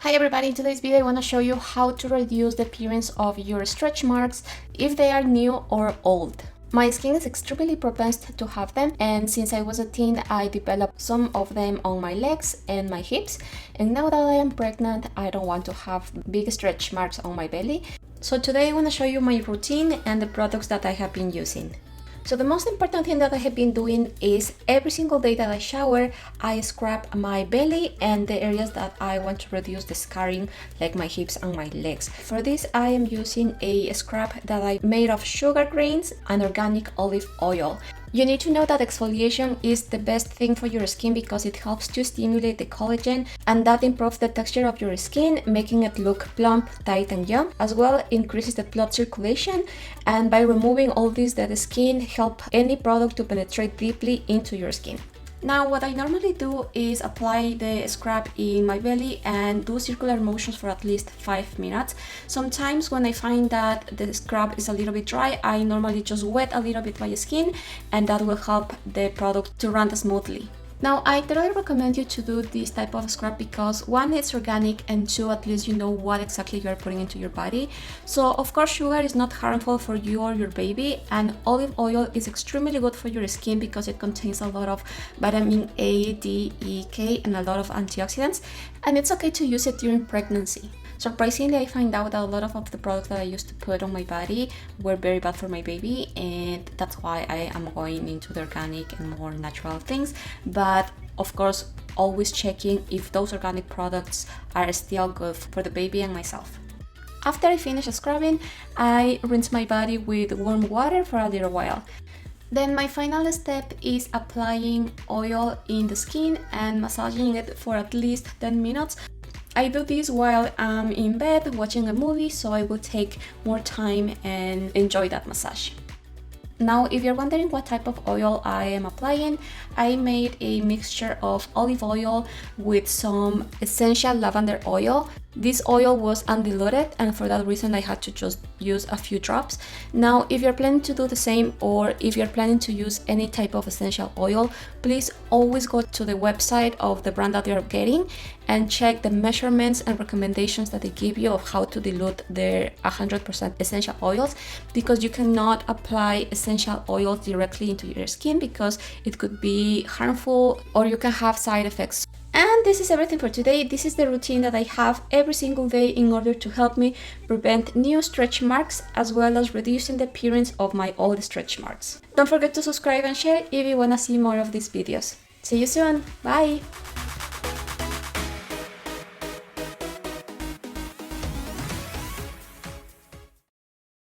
Hi everybody, in today's video I want to show you how to reduce the appearance of your stretch marks if they are new or old. My skin is extremely propense to have them, and since I was a teen I developed some of them on my legs and my hips, and now that I am pregnant I don't want to have big stretch marks on my belly. So today I want to show you my routine and the products that I have been using. So the most important thing that I have been doing is every single day that I shower, I scrub my belly and the areas that I want to reduce the scarring, like my hips and my legs. For this, I am using a scrub that I made of sugar grains and organic olive oil. You need to know that exfoliation is the best thing for your skin because it helps to stimulate the collagen, and that improves the texture of your skin, making it look plump, tight and young. As well, increases the blood circulation, and by removing all this dead skin, help any product to penetrate deeply into your skin. Now what I normally do is apply the scrub in my belly and do circular motions for at least 5 minutes. Sometimes when I find that the scrub is a little bit dry, I normally just wet a little bit my skin, and that will help the product to run smoothly. Now, I totally recommend you to do this type of scrub because one, it's organic, and two, at least you know what exactly you are putting into your body. So of course sugar is not harmful for you or your baby, and olive oil is extremely good for your skin because it contains a lot of vitamin A, D, E, K, and a lot of antioxidants, and it's okay to use it during pregnancy. Surprisingly, I find out that a lot of the products that I used to put on my body were very bad for my baby, and that's why I am going into the organic and more natural things. But of course, always checking if those organic products are still good for the baby and myself. After I finish scrubbing, I rinse my body with warm water for a little while. Then my final step is applying oil in the skin and massaging it for at least 10 minutes. I do this while I'm in bed watching a movie, so I will take more time and enjoy that massage. Now, if you're wondering what type of oil I am applying, I made a mixture of olive oil with some essential lavender oil. This oil was undiluted, and for that reason I had to just use a few drops. Now, if you're planning to do the same, or if you're planning to use any type of essential oil, please always go to the website of the brand that you're getting and check the measurements and recommendations that they give you of how to dilute their 100% essential oils, because you cannot apply essential oils directly into your skin because it could be harmful or you can have side effects. And this is everything for today. This is the routine that I have every single day in order to help me prevent new stretch marks, as well as reducing the appearance of my old stretch marks. Don't forget to subscribe and share if you want to see more of these videos. See you soon. Bye!